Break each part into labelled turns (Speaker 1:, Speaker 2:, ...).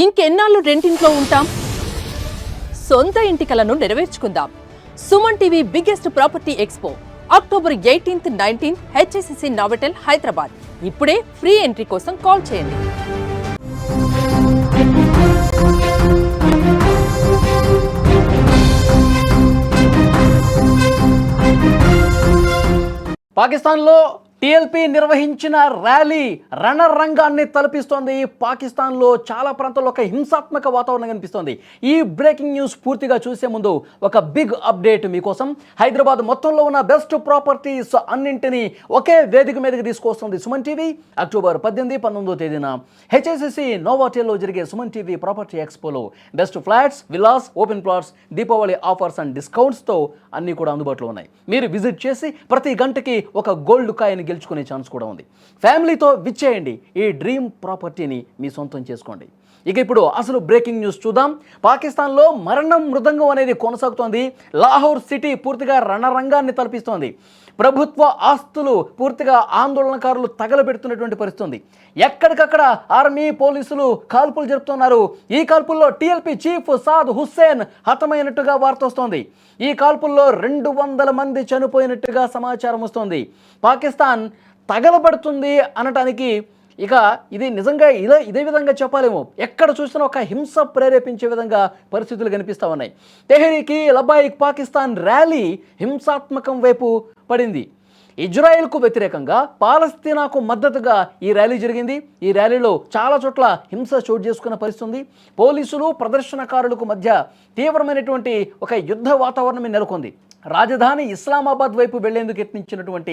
Speaker 1: ఇంకెన్నాళ్ళు రెంటింట్లో ఉంటాం? సొంత ఇంటి కలను నెరవేర్చుకుందాం. Suman TV biggest property expo October 18th, 19th HSCC Novotel Hyderabad. ఇప్పుడే ఫ్రీ ఎంట్రీ కోసం కాల్ చేయండి.
Speaker 2: పాకిస్తాన్లో టీఎల్పీ నిర్వహించిన ర్యాలీ రణరంగాన్ని తలపిస్తోంది. పాకిస్తాన్లో చాలా ప్రాంతాల్లో ఒక హింసాత్మక వాతావరణం కనిపిస్తోంది. ఈ బ్రేకింగ్ న్యూస్ పూర్తిగా చూసే ముందు ఒక బిగ్ అప్డేట్ మీకోసం. హైదరాబాద్ మొత్తంలో ఉన్న బెస్ట్ ప్రాపర్టీస్ అన్నింటినీ ఒకే వేదిక మీదకి తీసుకొస్తుంది సుమన్ టీవీ. అక్టోబర్ 18, 19వ తేదీన హెచ్ఎస్సిసి నోవోటెల్లో జరిగే సుమన్ టీవీ ప్రాపర్టీ ఎక్స్పోలో best flats, villas, open plots, Deepavali offers and డిస్కౌంట్స్తో అన్నీ కూడా అందుబాటులో ఉన్నాయి. మీరు విజిట్ చేసి ప్రతి గంటకి ఒక గోల్డ్ కాయిన్ గెలుచుకునే ఛాన్స్ కూడా ఉంది. ఫ్యామిలీతో విచ్చేయండి, ఈ డ్రీమ్ ప్రాపర్టీని మీ సొంతం చేసుకోండి. ఇక ఇప్పుడు అసలు బ్రేకింగ్ న్యూస్ చూద్దాం. పాకిస్తాన్లో మరణం మృదంగం అనేది కొనసాగుతోంది. లాహోర్ సిటీ పూర్తిగా రణరంగాన్ని తలపిస్తోంది. ప్రభుత్వ ఆస్తులు పూర్తిగా ఆందోళనకారులు తగలబెడుతున్నటువంటి పరిస్థితి. ఎక్కడికక్కడ ఆర్మీ, పోలీసులు కాల్పులు జరుపుతున్నారు. ఈ కాల్పుల్లో టీఎల్పీ చీఫ్ సాద్ హుస్సేన్ హతమైనట్టుగా వార్త వస్తోంది. ఈ కాల్పుల్లో 200 మంది చనిపోయినట్టుగా సమాచారం వస్తోంది. పాకిస్తాన్ తగలబడుతుంది అనటానికి ఇక ఇది నిజంగా ఇదే విధంగా చెప్పాలేమో. ఎక్కడ చూసినా ఒక హింస ప్రేరేపించే విధంగా పరిస్థితులు కనిపిస్తూ ఉన్నాయి. తెహ్రీక్ లబాయిక్ పాకిస్తాన్ ర్యాలీ హింసాత్మకం వైపు పడింది. ఇజ్రాయెల్కు వ్యతిరేకంగా పాలస్తీనాకు మద్దతుగా ఈ ర్యాలీ జరిగింది. ఈ ర్యాలీలో చాలా చోట్ల హింస చోటు చేసుకున్న పరిస్థితి ఉంది. పోలీసులు, ప్రదర్శనకారులకు మధ్య తీవ్రమైనటువంటి ఒక యుద్ధ వాతావరణం నెలకొంది. రాజధాని ఇస్లామాబాద్ వైపు వెళ్లేందుకు యత్నించినటువంటి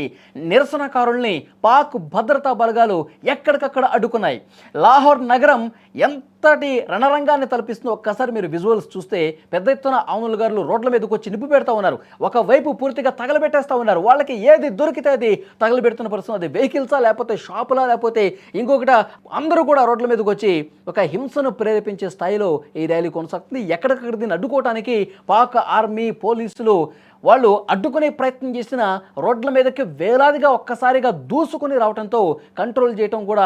Speaker 2: నిరసనకారుల్ని పాక్ భద్రతా బలగాలు ఎక్కడికక్కడ అడ్డుకున్నాయి. లాహోర్ నగరం ఎంతటి రణరంగాన్ని తలపిస్తుందో ఒక్కసారి మీరు విజువల్స్ చూస్తే పెద్ద ఎత్తున ఆందోళనకారులు రోడ్ల మీదకి వచ్చి నిప్పు పెడతా ఉన్నారు. ఒకవైపు పూర్తిగా తగలబెట్టేస్తూ ఉన్నారు. వాళ్ళకి ఏది దొరికితే అది తగలబెడుతున్న పరిస్థితి. అది వెహికల్సా, లేకపోతే షాపులా, లేకపోతే ఇంకొకట, అందరూ కూడా రోడ్ల మీదకి వచ్చి ఒక హింసను ప్రేరేపించే స్థాయిలో ఈ ర్యాలీ కొనసాగుతుంది. ఎక్కడికక్కడ దీన్ని అడ్డుకోవడానికి పాక్ ఆర్మీ, పోలీసులు వాళ్ళు అడ్డుకునే ప్రయత్నం చేసిన రోడ్ల మీదకి వేలాదిగా ఒక్కసారిగా దూసుకుని రావడంతో కంట్రోల్ చేయడం కూడా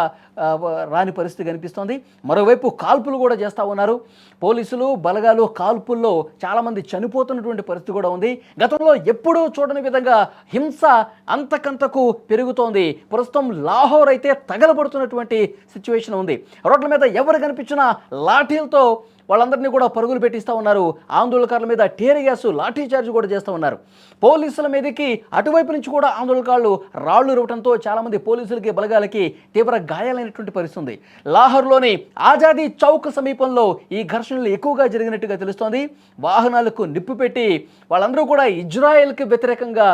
Speaker 2: రాని పరిస్థితి కనిపిస్తోంది. మరోవైపు కాల్పులు కూడా చేస్తూ ఉన్నారు. పోలీసులు బలగాలు కాల్పుల్లో చాలామంది చనిపోతున్నటువంటి పరిస్థితి కూడా ఉంది. గతంలో ఎప్పుడూ చూడని విధంగా హింస అంతకంతకు పెరుగుతోంది. ప్రస్తుతం లాహోర్ అయితే తగలబడుతున్నటువంటి సిచ్యువేషన్ ఉంది. రోడ్ల మీద ఎవరు కనిపించినా లాఠీలతో వాళ్ళందరినీ కూడా పరుగులు పెట్టిస్తూ ఉన్నారు. ఆందోళనకారుల మీద టీయర్ గ్యాస్, లాఠీ చార్జ్ కూడా చేస్తూ ఉన్నారు. పోలీసుల మీదకి అటువైపు నుంచి కూడా ఆందోళనకారులు రాళ్లు ఇవ్వడంతో చాలామంది పోలీసులకి, బలగాలకి తీవ్ర గాయాలైనటువంటి పరిస్థితి. లాహోర్లోని ఆజాదీ చౌక్ సమీపంలో ఈ ఘర్షణలు ఎక్కువగా జరిగినట్టుగా తెలుస్తోంది. వాహనాలకు నిప్పు పెట్టి వాళ్ళందరూ కూడా ఇజ్రాయెల్కి వ్యతిరేకంగా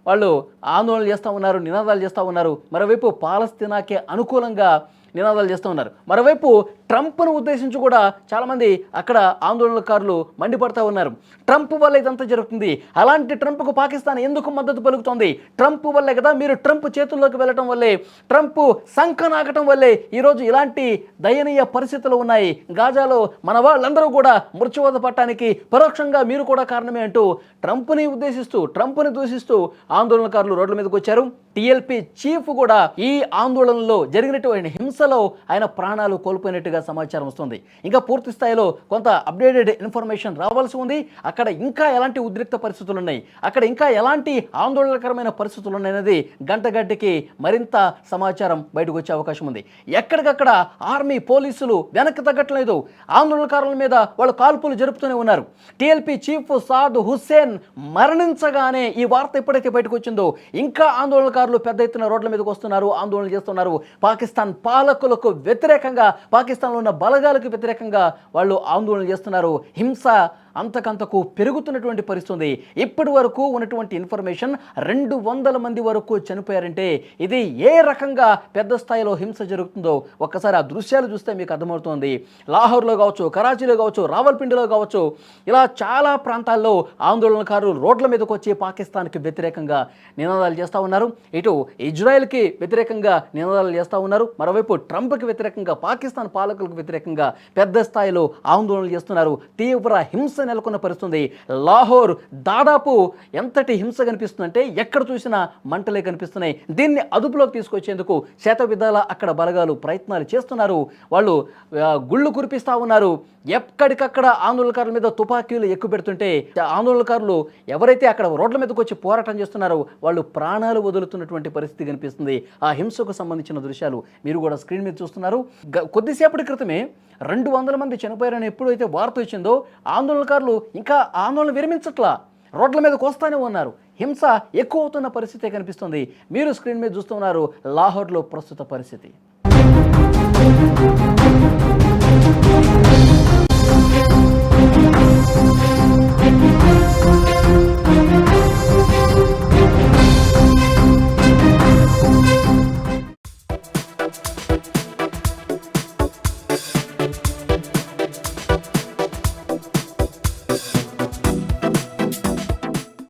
Speaker 2: వాళ్ళు ఆందోళన చేస్తూ ఉన్నారు, నినాదాలు చేస్తూ ఉన్నారు. మరోవైపు పాలస్తీనాకే అనుకూలంగా నినాదాలు చేస్తూ ఉన్నారు. మరోవైపు ట్రంప్ను ఉద్దేశించి కూడా చాలామంది అక్కడ ఆందోళనకారులు మండిపడతా ఉన్నారు. ట్రంప్ వల్ల ఇదంతా జరుగుతుంది. అలాంటి ట్రంప్కు పాకిస్తాన్ ఎందుకు మద్దతు పలుకుతోంది? ట్రంప్ వల్లే కదా, మీరు ట్రంప్ చేతుల్లోకి వెళ్ళటం వల్లే, ట్రంప్ సంకనాగటం వల్లే ఈరోజు ఇలాంటి దయనీయ పరిస్థితులు ఉన్నాయి. గాజాలో మన వాళ్ళందరూ కూడా మృత్యువాత పట్టడానికి పరోక్షంగా మీరు కూడా కారణమే అంటూ ట్రంప్ని ఉద్దేశిస్తూ, ట్రంప్ని దూషిస్తూ ఆందోళనకారులు రోడ్ల మీదకి వచ్చారు. టీఎల్పీ చీఫ్ కూడా ఈ ఆందోళనలో జరిగినటువంటి హింసలో ఆయన ప్రాణాలు కోల్పోయినట్టుగా సమాచారం వస్తుంది. ఇంకా పూర్తి స్థాయిలో కొంత అప్డేటెడ్ ఇన్ఫర్మేషన్ రావాల్సి ఉంది. అక్కడ ఇంకా ఎలాంటి ఉద్రిక్త పరిస్థితులు ఉన్నాయి, అక్కడ ఇంకా ఎలాంటి ఆందోళనకరమైన పరిస్థితులు ఉన్నాయనేది గంటకి మరింత సమాచారం బయటకు వచ్చే అవకాశం ఉంది. ఎక్కడికక్కడ ఆర్మీ, పోలీసులు వెనక్కి తగ్గట్లేదు. ఆందోళనకారుల మీద వాళ్ళు కాల్పులు జరుపుతూనే ఉన్నారు. టీఎల్పీ చీఫ్ సాద్ హుస్సేన్ మరణించగానే ఈ వార్త ఎప్పుడైతే బయటకు వచ్చిందో ఇంకా ఆందోళనకారులు పెద్ద ఎత్తున రోడ్ల మీదకి వస్తున్నారు, ఆందోళన చేస్తున్నారు. పాకిస్తాన్ పాలకులకు వ్యతిరేకంగా, పాకిస్తాన్లో ఉన్న బలగాలకు వ్యతిరేకంగా వాళ్ళు ఆందోళన చేస్తున్నారు. హింస అంతకంతకు పెరుగుతున్నటువంటి పరిస్థితి. ఇప్పటి వరకు ఉన్నటువంటి ఇన్ఫర్మేషన్ 200 మంది వరకు చనిపోయారంటే ఇది ఏ రకంగా పెద్ద స్థాయిలో హింస జరుగుతుందో ఒక్కసారి ఆ దృశ్యాలు చూస్తే మీకు అర్థమవుతుంది. లాహోర్లో కావచ్చు, కరాచీలో కావచ్చు, రావల్పిండిలో కావచ్చు, ఇలా చాలా ప్రాంతాల్లో ఆందోళనకారులు రోడ్ల మీదకి వచ్చి పాకిస్తాన్కి వ్యతిరేకంగా నినాదాలు చేస్తూ ఉన్నారు. ఇటు ఇజ్రాయెల్కి వ్యతిరేకంగా నినాదాలు చేస్తూ ఉన్నారు. మరోవైపు ట్రంప్కి వ్యతిరేకంగా, పాకిస్తాన్ పాలకులకు వ్యతిరేకంగా పెద్ద స్థాయిలో ఆందోళనలు చేస్తున్నారు. తీవ్ర హింస నెలకొన్న పరిస్థితుంది. లాహోర్ దాదాపు ఎంతటి హింస కనిపిస్తుందంటే ఎక్కడ చూసినా మంటలే కనిపిస్తున్నాయి. దీన్ని అదుపులోకి తీసుకొచ్చేందుకు శతవిధాల అక్కడ బలగాలు ప్రయత్నాలు చేస్తున్నారు. వాళ్ళు గుళ్ళు కురిపిస్తూ ఉన్నారు. ఎక్కడికక్కడ ఆందోళనకారుల మీద తుపాకీలు ఎక్కుపెడుతుంటే ఆందోళనకారులు ఎవరైతే అక్కడ రోడ్ల మీదకి వచ్చి పోరాటం చేస్తున్నారో వాళ్ళు ప్రాణాలు వదులుతున్నటువంటి పరిస్థితి కనిపిస్తుంది. ఆ హింసకు సంబంధించిన దృశ్యాలు మీరు కూడా స్క్రీన్ మీద చూస్తున్నారు. కొద్దిసేపటి క్రితమే 200 మంది చనిపోయారని ఎప్పుడైతే వార్త వచ్చిందో ఆందోళనకారులు ఇంకా ఆందోళన విరమించట్లా, రోడ్ల మీదకి వస్తానే ఉన్నారు. హింస ఎక్కువ అవుతున్న పరిస్థితి కనిపిస్తుంది. మీరు స్క్రీన్ మీద చూస్తున్నారు లాహోర్లో ప్రస్తుత పరిస్థితి.